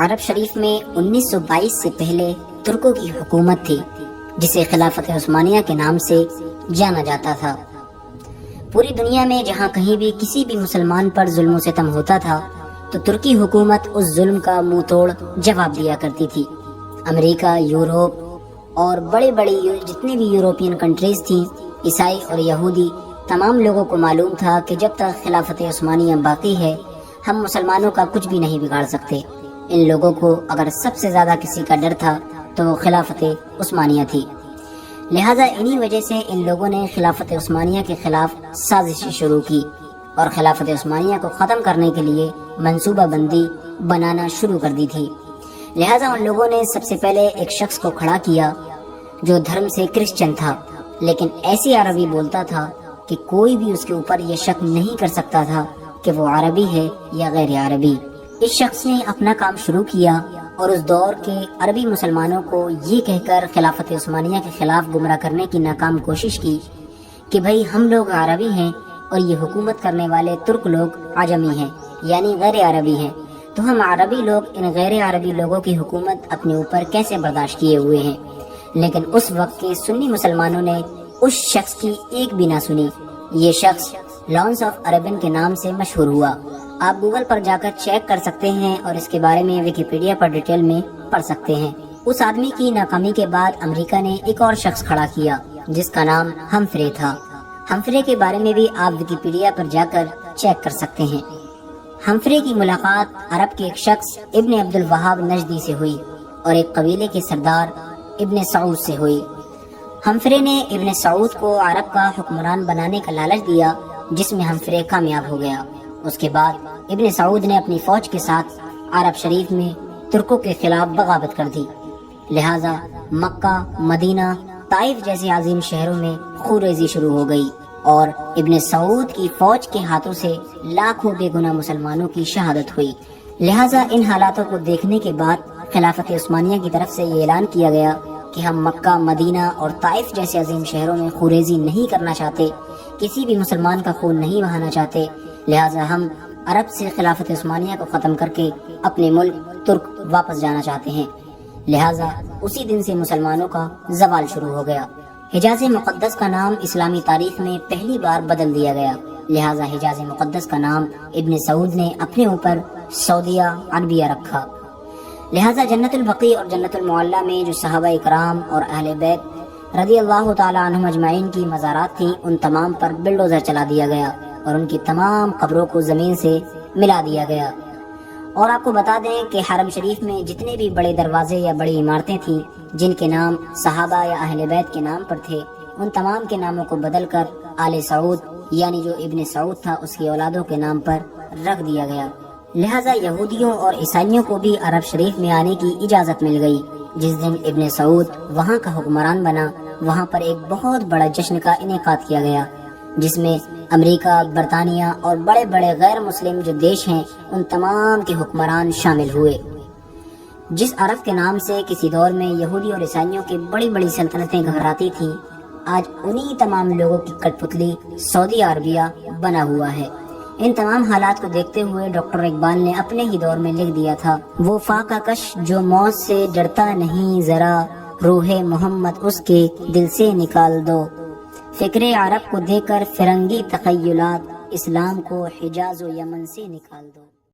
عرب شریف میں 1922 سے پہلے ترکوں کی حکومت تھی جسے خلافت عثمانیہ کے نام سے جانا جاتا تھا۔ پوری دنیا میں جہاں کہیں بھی کسی بھی مسلمان پر ظلم و ستم ہوتا تھا تو ترکی حکومت اس ظلم کا منہ توڑ جواب دیا کرتی تھی۔ امریکہ، یورپ اور بڑے بڑے جتنے بھی یورپین کنٹریز تھیں، عیسائی اور یہودی، تمام لوگوں کو معلوم تھا کہ جب تک خلافت عثمانیہ باقی ہے ہم مسلمانوں کا کچھ بھی نہیں بگاڑ سکتے۔ ان لوگوں کو اگر سب سے زیادہ کسی کا ڈر تھا تو وہ خلافت عثمانیہ تھی، لہٰذا انہی وجہ سے ان لوگوں نے خلافت عثمانیہ کے خلاف سازشیں شروع کی اور خلافت عثمانیہ کو ختم کرنے کے لیے منصوبہ بندی بنانا شروع کر دی تھی۔ لہٰذا ان لوگوں نے سب سے پہلے ایک شخص کو کھڑا کیا جو دھرم سے کرسچن تھا، لیکن ایسی عربی بولتا تھا کہ کوئی بھی اس کے اوپر یہ شک نہیں کر سکتا تھا کہ وہ عربی ہے یا غیر عربی۔ اس شخص نے اپنا کام شروع کیا اور اس دور کے عربی مسلمانوں کو یہ کہہ کر خلافت عثمانیہ کے خلاف گمراہ کرنے کی ناکام کوشش کی کہ بھئی ہم لوگ عربی ہیں اور یہ حکومت کرنے والے ترک لوگ عجمی ہیں یعنی غیر عربی ہیں، تو ہم عربی لوگ ان غیر عربی لوگوں کی حکومت اپنے اوپر کیسے برداشت کیے ہوئے ہیں۔ لیکن اس وقت کے سنی مسلمانوں نے اس شخص کی ایک بھی نہ سنی۔ یہ شخص لانس آف عربن کے نام سے مشہور ہوا۔ آپ گوگل پر جا کر چیک کر سکتے ہیں اور اس کے بارے میں ویکیپیڈیا پر ڈیٹیل میں پڑھ سکتے ہیں۔ اس آدمی کی ناکامی کے بعد امریکہ نے ایک اور شخص کھڑا کیا جس کا نام ہمفرے تھا۔ ہمفرے کے بارے میں بھی آپ ویکیپیڈیا پر جا کر چیک کر سکتے ہیں۔ ہمفرے کی ملاقات عرب کے ایک شخص ابن عبد الوہاب نجدی سے ہوئی اور ایک قبیلے کے سردار ابن سعود سے ہوئی۔ ہمفرے نے ابن سعود کو عرب کا حکمران بنانے کا لالچ دیا جس میں ہمفرے کامیاب ہو گیا۔ اس کے بعد ابن سعود نے اپنی فوج کے ساتھ عرب شریف میں ترکوں کے خلاف بغاوت کر دی، لہٰذا مکہ، مدینہ، طائف جیسے عظیم شہروں میں خونریزی شروع ہو گئی اور ابن سعود کی فوج کے ہاتھوں سے لاکھوں بے گناہ مسلمانوں کی شہادت ہوئی۔ لہٰذا ان حالاتوں کو دیکھنے کے بعد خلافت عثمانیہ کی طرف سے یہ اعلان کیا گیا کہ ہم مکہ، مدینہ اور طائف جیسے عظیم شہروں میں خونریزی نہیں کرنا چاہتے، کسی بھی مسلمان کا خون نہیں بہانا چاہتے، لہٰذا ہم عرب سے خلافت عثمانیہ کو ختم کر کے اپنے ملک ترک واپس جانا چاہتے ہیں۔ لہٰذا اسی دن سے مسلمانوں کا زوال شروع ہو گیا۔ حجاز مقدس کا نام اسلامی تاریخ میں پہلی بار بدل دیا گیا، لہٰذا حجاز مقدس کا نام ابن سعود نے اپنے اوپر سعودیہ عربیہ رکھا۔ لہٰذا جنت البقیع اور جنت المعلیٰ میں جو صحابہ اکرام اور اہل بیت رضی اللہ تعالی عنہم اجمعین کی مزارات تھیں ان تمام پر بلڈوزر چلا دیا گیا اور ان کی تمام قبروں کو زمین سے ملا دیا گیا۔ اور آپ کو بتا دیں کہ حرم شریف میں جتنے بھی بڑے دروازے یا بڑی عمارتیں تھیں جن کے نام صحابہ یا اہل بیت کے نام پر تھے ان تمام کے ناموں کو بدل کر آل سعود یعنی جو ابن سعود تھا اس کی اولادوں کے نام پر رکھ دیا گیا۔ لہٰذا یہودیوں اور عیسائیوں کو بھی عرب شریف میں آنے کی اجازت مل گئی۔ جس دن ابن سعود وہاں کا حکمران بنا وہاں پر ایک بہت بڑا جشن کا انعقاد کیا گیا جس میں امریکہ، برطانیہ اور بڑے بڑے غیر مسلم جو دیش ہیں ان تمام کے حکمران شامل ہوئے۔ جس عرب کے نام سے کسی دور میں یہودی اور عیسائیوں کی بڑی بڑی سلطنتیں گھبراتی تھیں، آج انہی تمام لوگوں کی کٹ پتلی سعودی عربیہ بنا ہوا ہے۔ ان تمام حالات کو دیکھتے ہوئے ڈاکٹر اقبال نے اپنے ہی دور میں لکھ دیا تھا، وہ فاقہ کش جو موت سے ڈرتا نہیں ذرا، روح محمد اس کے دل سے نکال دو، فکر عرب کو دے کر فرنگی تخیلات، اسلام کو حجاز و یمن سے نکال دو۔